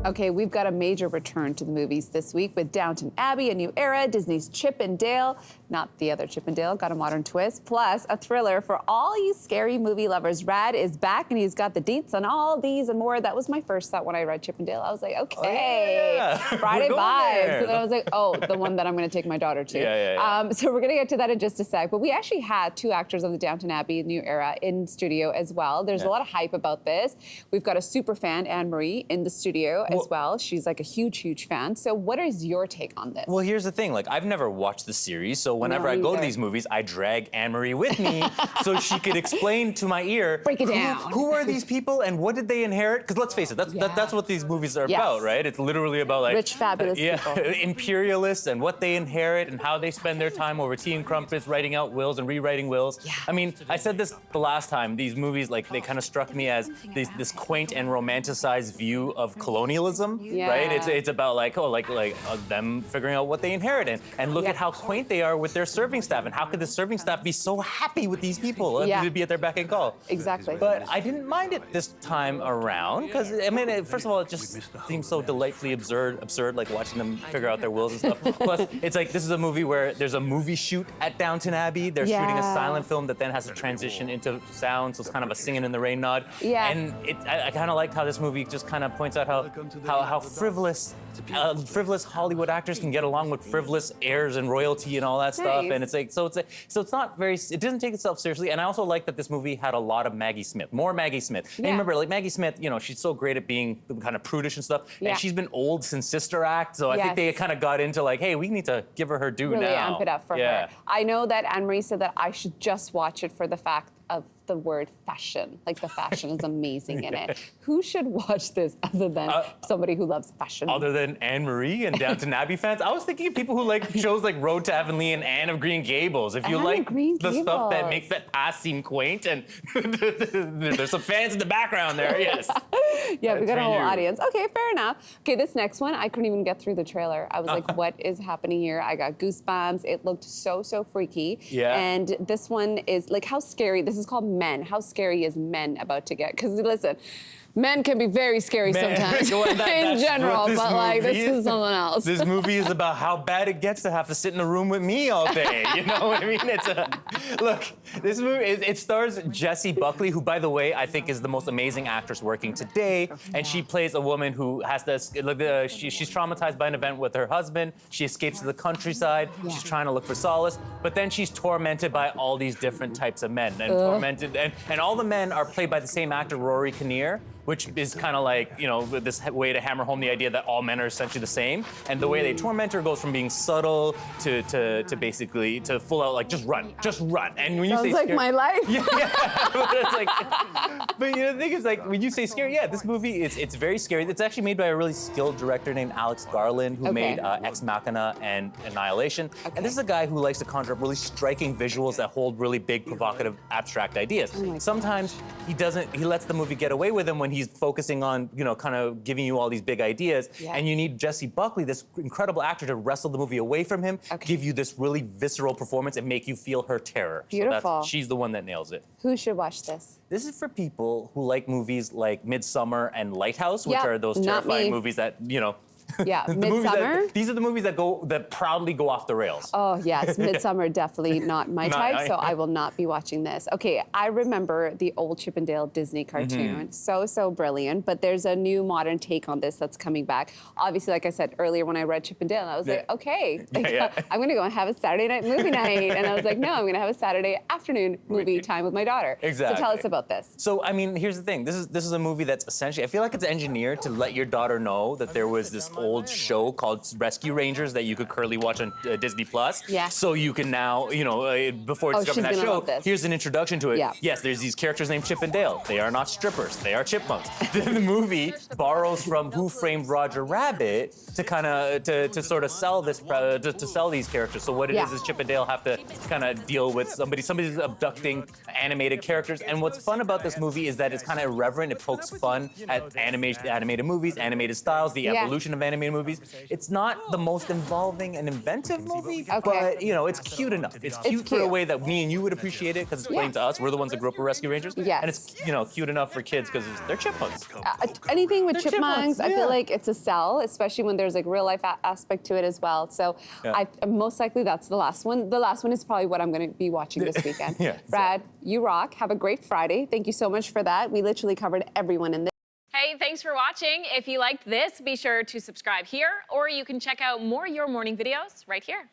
Okay, we've got a major return to the movies this week with Downton Abbey, a new era, Disney's Chip and Dale, not the other Chip and Dale, got a modern twist, plus a thriller for all you scary movie lovers. Rad is back and he's got the deets on all these and more. That was my first thought when I read Chip and Dale. I was like, okay, Friday vibes. And then I was like, oh, the one that I'm gonna take my daughter to. So we're gonna get to that in just a sec. But we actually had two actors of the Downton Abbey new era in studio as well. There's a lot of hype about this. We've got a super fan, Anne-Marie, in the studio as well. She's like a huge, huge fan. So what is your take on this? Well, here's the thing. Like, I've never watched the series, so whenever I go to these movies, I drag Anne-Marie with me so she could explain to my ear, break it down. Who are these people and what did they inherit? Because let's face it, that's what these movies are about, right? It's literally about like rich, fabulous people. Imperialists and what they inherit and how they spend their time over tea and crumpets, writing out wills and rewriting wills. I mean, I said this the last time. These movies, like, they kind of struck me as this quaint and romanticized view of colonialism, right? It's about like them figuring out what they inherit and look at how quaint they are with their serving staff and how could the serving staff be so happy with these people to be at their beck and call. Exactly. But I didn't mind it this time around because I mean, first of all, it just seems so delightfully absurd, like watching them figure out their wills and stuff. Plus, it's like this is a movie where there's a movie shoot at Downton Abbey. They're shooting a silent film that then has to transition into sound, so it's kind of a singing in the rain nod. And I kind of liked how this movie just kind of points out how frivolous Hollywood actors can get along with frivolous heirs and royalty and all that stuff. And it's like so it's not very, it doesn't take itself seriously. And I also like that this movie had a lot of Maggie Smith, more Maggie Smith. And remember, like Maggie Smith, you know, she's so great at being kind of prudish and stuff. And she's been old since Sister Act, so I think they kind of got into like, hey, we need to give her due really now. Amp it up for her. I know that Anne-Marie said that I should just watch it for the fact of the word fashion. Like, the fashion is amazing in it. Who should watch this other than somebody who loves fashion? Other than Anne-Marie and Downton Abbey fans? I was thinking of people who like shows like Road to Avonlea and Anne of Green Gables. If you like the stuff that makes that past seem quaint, and there's some fans in the background there, yes. Yeah, we got a whole audience. Okay, fair enough. Okay, this next one, I couldn't even get through the trailer. I was like, what is happening here? I got goosebumps. It looked so freaky. And this one is like, how scary. This is called Men. How scary is Men about to get? Because listen, men can be very scary sometimes in general, but like this is something else. This movie is about how bad it gets to have to sit in a room with me all day. You know what I mean? Look, this movie, it stars Jessie Buckley, who, by the way, I think is the most amazing actress working today. And she plays a woman who has to, she's traumatized by an event with her husband. She escapes to the countryside. She's trying to look for solace, but then she's tormented by all these different types of men. And all the men are played by the same actor, Rory Kinnear, which is kind of like, you know, this way to hammer home the idea that all men are essentially the same. And the way they torment her goes from being subtle to basically to full out like, just run. And when you say like scary, my life. But it's like, but you know, the thing is, like, when you say scary, this movie it's very scary. It's actually made by a really skilled director named Alex Garland, who made Ex Machina and Annihilation. And this is a guy who likes to conjure up really striking visuals that hold really big, provocative, abstract ideas. Sometimes he lets the movie get away with him when he's focusing on, you know, kind of giving you all these big ideas. And you need Jessie Buckley, this incredible actor, to wrestle the movie away from him, give you this really visceral performance and make you feel her terror. Beautiful. So she's the one that nails it. Who should watch this? This is for people who like movies like Midsommar and Lighthouse, which are those terrifying movies that, you know, Midsommar. These are the movies that proudly go off the rails. Oh yes, Midsommar definitely not my type, so I will not be watching this. Okay, I remember the old Chip and Dale Disney cartoon, so brilliant. But there's a new modern take on this that's coming back. Obviously, like I said earlier, when I read Chip and Dale, I was like, okay, I'm gonna go and have a Saturday night movie night, and I was like, no, I'm gonna have a Saturday afternoon movie time with my daughter. Exactly. So tell us about this. So I mean, here's the thing. This is a movie that's essentially, I feel like it's engineered to let your daughter know that there was this old show called Rescue Rangers that you could currently watch on Disney Plus. So you can now, you know, before discovering that show, here's an introduction to it. Yes, there's these characters named Chip and Dale. They are not strippers. They are chipmunks. The movie borrows from Who Framed Roger Rabbit to kind of to sort of sell this to sell these characters. So what it is Chip and Dale have to kind of deal with somebody's abducting animated characters. And what's fun about this movie is that it's kind of irreverent. It pokes fun at animated movies, animated styles, the evolution of animated movies. It's not the most involving and inventive movie, but you know, it's cute enough. It's cute for a way that me and you would appreciate it because it's playing to us. We're the ones that grew up with Rescue Rangers. Yes. And it's, you know, cute enough for kids because they're chipmunks. Anything with They're chipmunks, I yeah. feel like it's a sell, especially when there's like real life aspect to it as well. So most likely that's the last one. The last one is probably what I'm going to be watching this weekend. Brad, you rock. Have a great Friday. Thank you so much for that. We literally covered everyone in this. Hey, thanks for watching. If you liked this, be sure to subscribe here, or you can check out more Your Morning videos right here.